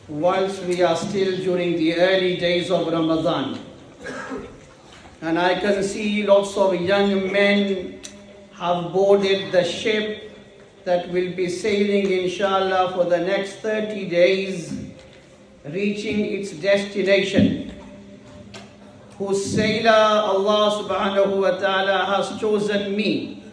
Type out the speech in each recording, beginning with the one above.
whilst we are still during the early days of Ramadan. And I can see lots of young men have boarded the ship that will be sailing inshallah for the next 30 days, reaching its destination, whose sailor Allah subhanahu wa ta'ala has chosen me.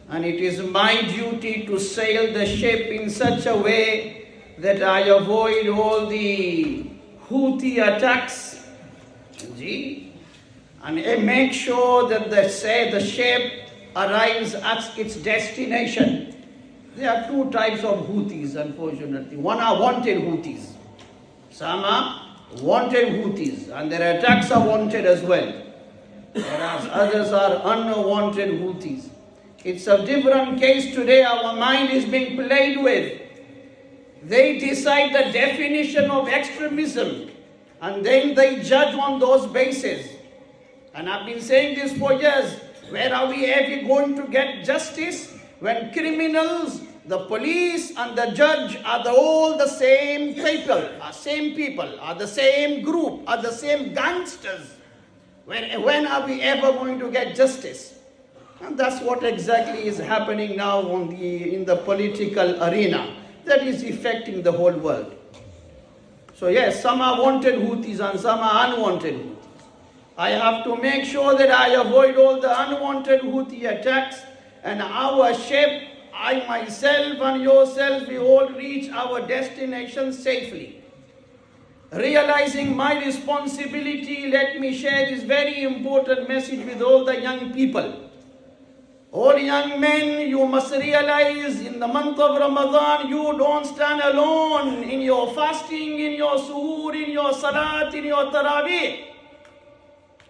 And it is my duty to sail the ship in such a way that I avoid all the Houthi attacks, and make sure that the ship arrives at its destination. There are two types of Houthis, unfortunately. One are wanted Houthis. Some are wanted Houthis, and their attacks are wanted as well. Whereas others are unwanted Houthis. It's a different case today. Our mind is being played with. They decide the definition of extremism, and then they judge on those bases. And I've been saying this for years. Where are we ever going to get justice when criminals, the police and the judge are all the same people, are the same group, are the same gangsters? When are we ever going to get justice? And that's what exactly is happening now in the political arena. That is affecting the whole world. So yes, some are wanted Houthis and some are unwanted Houthis. I have to make sure that I avoid all the unwanted Houthi attacks, and our ship, I myself and yourself, we all reach our destination safely. Realizing my responsibility, let me share this very important message with all the young people. All young men, you must realize in the month of Ramadan, you don't stand alone in your fasting, in your suhoor, in your salat, in your tarawih.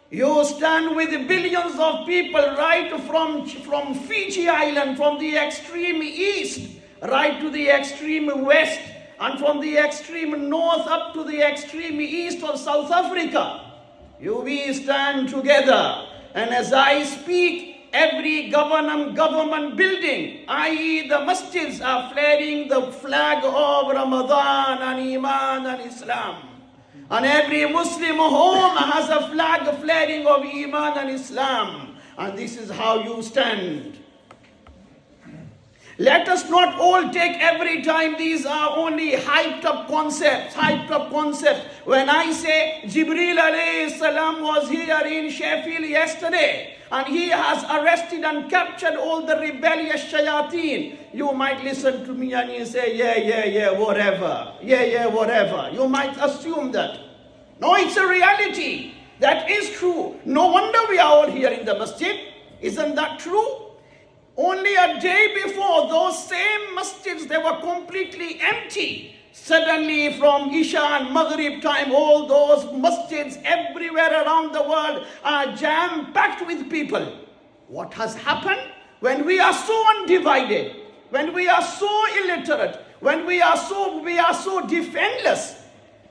You stand with billions of people right from Fiji Island, from the extreme east, right to the extreme west, and from the extreme north up to the extreme east of South Africa. We stand together, and as I speak, every government building, i.e. the masjids, are flaring the flag of Ramadan and Iman and Islam. And every Muslim home has a flag flaring of Iman and Islam. And this is how you stand. Let us not all take every time these are only hyped up concepts. When I say Jibreel alayhi salam was here in Sheffield yesterday, and he has arrested and captured all the rebellious shayateen, you might listen to me and you say, yeah, whatever. You might assume that. No, it's a reality. That is true. No wonder we are all here in the masjid. Isn't that true? Only a day before, those same masjids, they were completely empty. Suddenly from Isha and Maghrib time, all those masjids everywhere around the world are jam-packed with people. What has happened? When we are so undivided, when we are so illiterate, when we are so defenseless,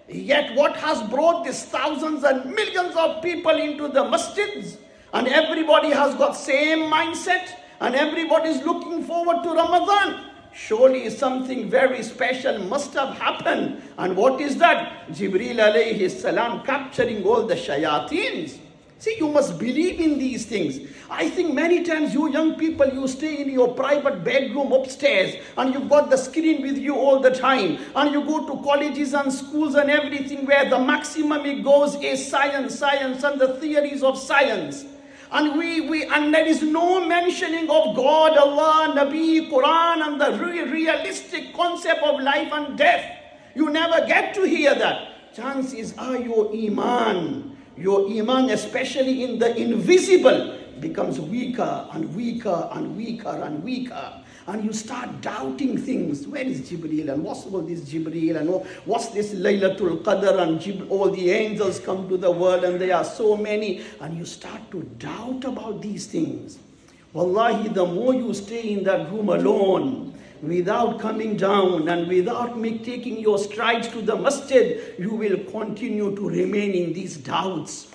yet what has brought these thousands and millions of people into the masjids? And everybody has got same mindset, and everybody is looking forward to Ramadan. Surely something very special must have happened. And what is that? Jibreel alayhi salam capturing all the shayateens. See, you must believe in these things. I think many times you young people, you stay in your private bedroom upstairs and you've got the screen with you all the time. And you go to colleges and schools and everything where the maximum it goes is science and the theories of science. And and there is no mentioning of God, Allah, Nabi, Quran, and the realistic concept of life and death. You never get to hear that. Chances are your iman, especially in the invisible, becomes weaker and weaker and weaker and weaker. And you start doubting things. Where is Jibreel? And what's all this Jibreel? And what's this Laylatul Qadr? And all the angels come to the world and there are so many. And you start to doubt about these things. Wallahi, the more you stay in that room alone, without coming down and without taking your strides to the masjid, you will continue to remain in these doubts.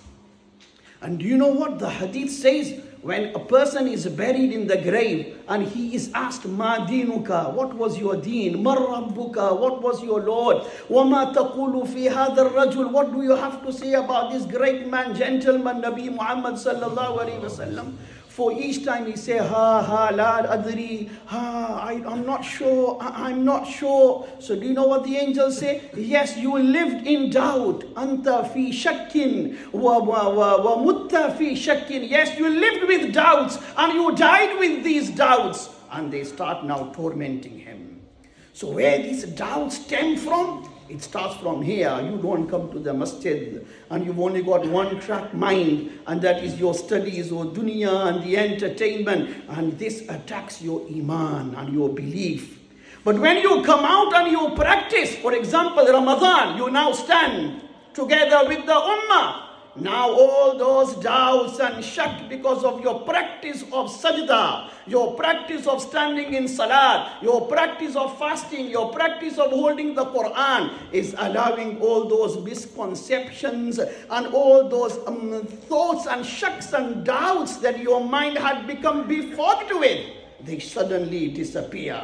And do you know what the hadith says? when a person is buried in the grave and he is asked, Ma dinuka, what was your deen? Mar rabbuka, what was your Lord? Wa ma taqulu fi hadha rajul, what do you have to say about this great man, gentleman, Nabi Muhammad sallallahu alaihi wasallam? For each time he say, la adri, I'm not sure, I'm not sure. So do you know what the angels say? Yes, you lived in doubt. Anta fi shakkin wa mutta fi shakkin. Yes, you lived with doubts and you died with these doubts. And they start now tormenting him. So where these doubts stem from? It starts from here. You don't come to the masjid and you've only got one track mind, and that is your studies or dunya and the entertainment, and this attacks your iman and your belief. But when you come out and you practice, for example, Ramadan, you now stand together with the ummah. Now all those doubts and shak because of your practice of sajda, your practice of standing in salat, your practice of fasting, your practice of holding the Quran is allowing all those misconceptions and all those thoughts and shaks and doubts that your mind had become befogged with, they suddenly disappear.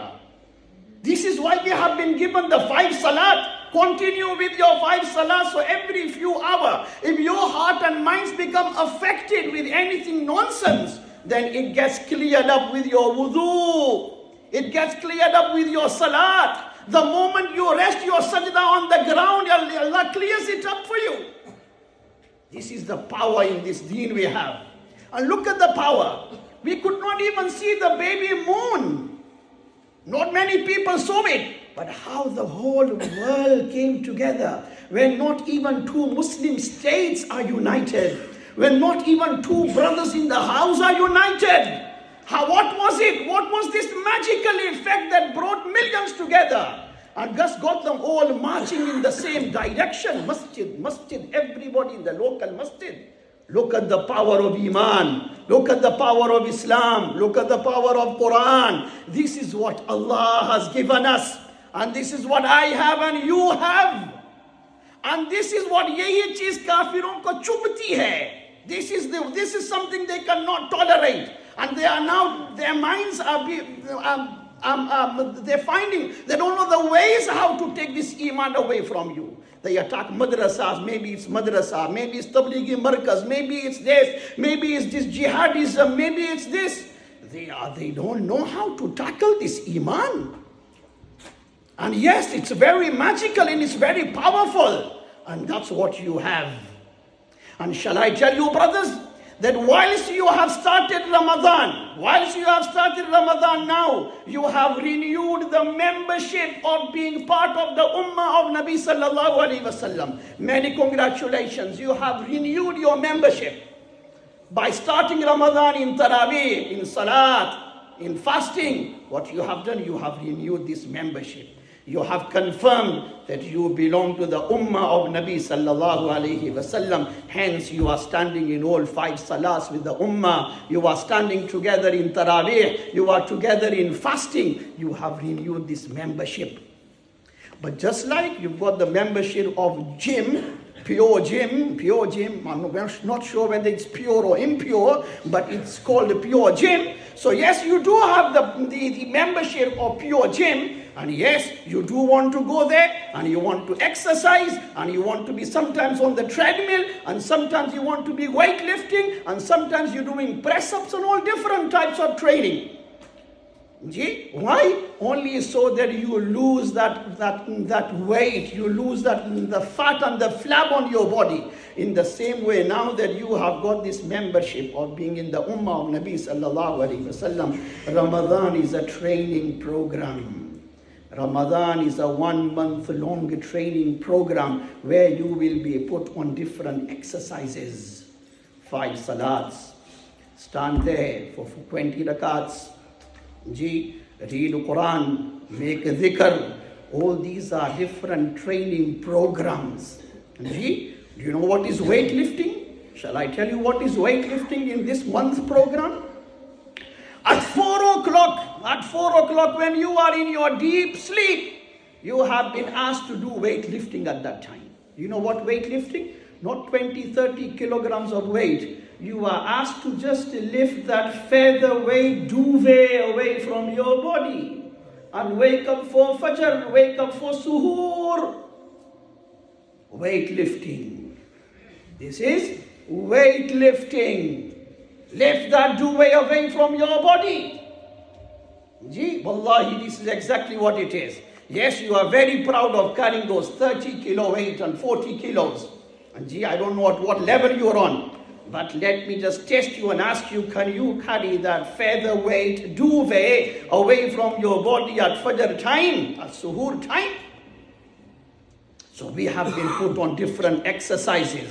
This is why we have been given the 5 salat. Continue with your 5 salahs. So every few hours, if your heart and minds become affected with anything nonsense, then it gets cleared up with your wudu. It gets cleared up with your salat. The moment you rest your sajda on the ground, Allah clears it up for you. This is the power in this deen we have. And look at the power. We could not even see the baby moon. Not many people saw it. But how the whole world came together when not even 2 Muslim states are united, when not even 2 brothers in the house are united. What was it? What was this magical effect that brought millions together and just got them all marching in the same direction? Masjid, everybody in the local masjid. Look at the power of Iman. Look at the power of Islam. Look at the power of Quran. This is what Allah has given us. And this is what I have and you have. And this is what yehi cheez kafiron ko chubti hai. This is something they cannot tolerate. And they are now, their minds are they're finding, they don't know the ways how to take this iman away from you. They attack madrasas, maybe it's madrasa, maybe it's tablighi markaz, maybe it's this, maybe it's this jihadism, maybe it's this. They don't know how to tackle this iman. And yes, it's very magical and it's very powerful. And that's what you have. And shall I tell you, brothers, that whilst you have started Ramadan now, you have renewed the membership of being part of the Ummah of Nabi Sallallahu Alaihi Wasallam. Many congratulations. You have renewed your membership by starting Ramadan in Taraweeh, in Salat, in fasting. What you have done, you have renewed this membership. You have confirmed that you belong to the Ummah of Nabi Sallallahu Alaihi Wasallam. Hence, you are standing in all 5 salahs with the Ummah. You are standing together in Taraweeh. You are together in fasting. You have renewed this membership. But just like you've got the membership of gym, pure gym, I'm not sure whether it's pure or impure, but it's called pure gym. So yes, you do have the membership of pure gym. And yes, you do want to go there, and you want to exercise, and you want to be sometimes on the treadmill, and sometimes you want to be weightlifting, and sometimes you're doing press-ups and all different types of training. Why? Only so that you lose that weight, you lose the fat and the flab on your body. In the same way, now that you have got this membership of being in the Ummah of Nabi Sallallahu Alaihi Wasallam, Ramadan is a training program. Ramadan is a 1-month-long training program where you will be put on different exercises. 5 salats. Stand there for 20 rakats. Read the Quran. Make a dhikr. All these are different training programs. Do you know what is weightlifting? Shall I tell you what is weightlifting in this month program? At 4 o'clock when you are in your deep sleep, you have been asked to do weightlifting at that time. You know what weightlifting? Not 20, 30 kilograms of weight. You are asked to just lift that featherweight duvet away from your body and wake up for Fajr, wake up for Suhoor. Weightlifting. This is weightlifting. Lift that duvet away from your body. Gee, wallahi, this is exactly what it is. Yes, you are very proud of carrying those 30 kilo weight and 40 kilos. And gee, I don't know at what level you're on. But let me just test you and ask you, can you carry that featherweight duvet away from your body at Fajr time, at Suhoor time? So we have been put on different exercises.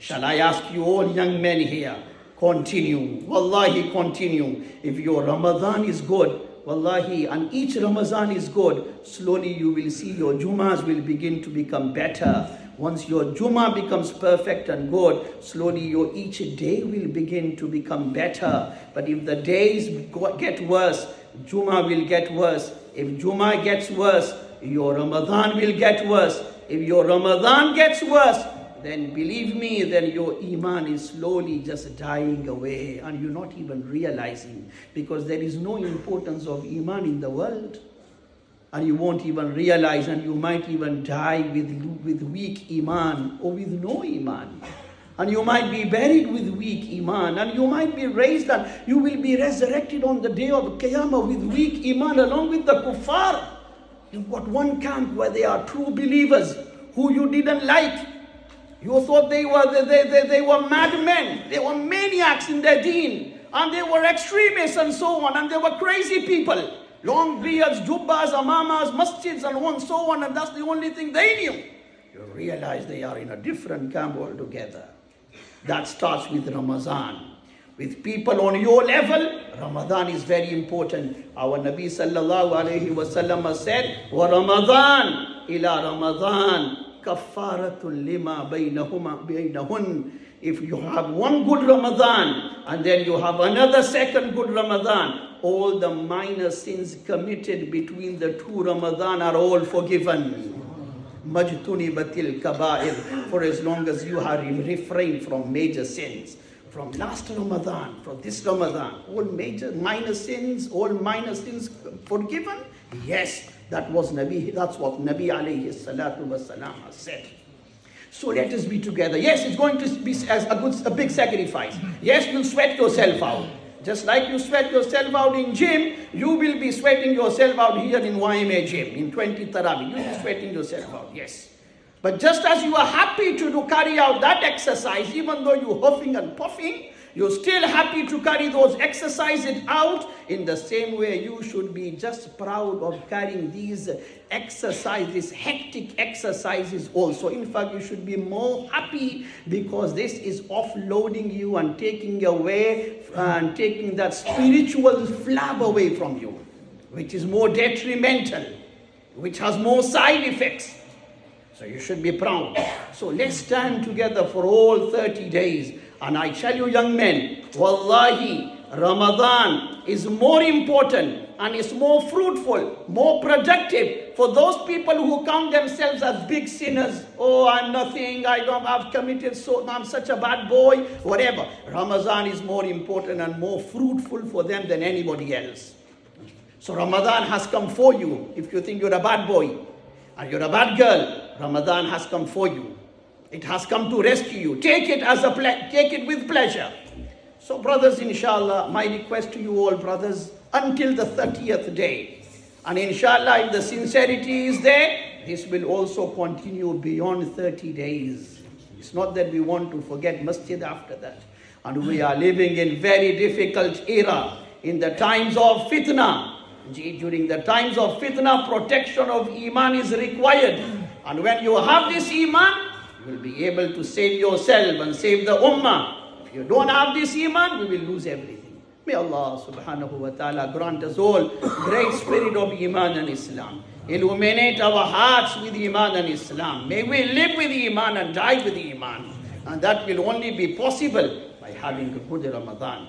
Shall I ask you all young men here, continue. Wallahi, continue. If your Ramadan is good, wallahi, and each Ramadan is good, slowly you will see your Jummahs will begin to become better. Once your Jummah becomes perfect and good, slowly your each day will begin to become better. But if the days get worse, Jummah will get worse. If Jummah gets worse, your Ramadan will get worse. If your Ramadan gets worse, then believe me, then your Iman is slowly just dying away and you're not even realizing, because there is no importance of Iman in the world. And you won't even realize, and you might even die with weak Iman or with no Iman. And you might be buried with weak Iman, and you might be raised and you will be resurrected on the day of Qiyamah with weak Iman along with the kuffar. You've got one camp where they are true believers who you didn't like. You thought they were madmen, they were maniacs in their deen, and they were extremists and so on, and they were crazy people. Long beards, jubbas, amamas, masjids and so on, and that's the only thing they knew. You realize they are in a different camp altogether. That starts with Ramadan. With people on your level, Ramadan is very important. Our Nabi sallallahu alayhi wa sallam has said, wa Ramadan ila Ramadan kaffaratun lima baynahun. If you have one good Ramadan and then you have another second good Ramadan, all the minor sins committed between the two Ramadan are all forgiven. Majtunibatil kaba'ir, for as long as you have refrained from major sins. From last Ramadan, from this Ramadan, all minor sins forgiven? Yes, that's what Nabi alayhi salatu wasalam has said. So let us be together. Yes, it's going to be a big sacrifice. Yes, you'll sweat yourself out. Just like you sweat yourself out in gym, you will be sweating yourself out here in YMA gym, in 20 Tarawih. You'll be sweating yourself out, yes. But just as you are happy to carry out that exercise, even though you're huffing and puffing, you're still happy to carry those exercises out. In the same way, you should be just proud of carrying these exercises, hectic exercises also. In fact, you should be more happy because this is offloading you and taking away and taking that spiritual flab away from you, which is more detrimental, which has more side effects. So you should be proud. So let's stand together for all 30 days. And I tell you, young men, wallahi, Ramadan is more important and is more fruitful, more productive for those people who count themselves as big sinners. Oh, I'm nothing, I've committed I'm such a bad boy, whatever. Ramadan is more important and more fruitful for them than anybody else. So Ramadan has come for you. If you think you're a bad boy and you're a bad girl, Ramadan has come for you. It has come to rescue you. Take it with pleasure. So brothers, inshallah, my request to you all, brothers, until the 30th day. And inshallah, if the sincerity is there, this will also continue beyond 30 days. It's not that we want to forget masjid after that. And we are living in very difficult era. In the times of fitna, during the times of fitna, protection of iman is required. And when you have this iman, you will be able to save yourself and save the ummah. If you don't have this iman, we will lose everything. May Allah subhanahu wa ta'ala grant us all great spirit of iman and Islam. Illuminate our hearts with iman and Islam. May we live with iman and die with iman. And that will only be possible by having a good Ramadan.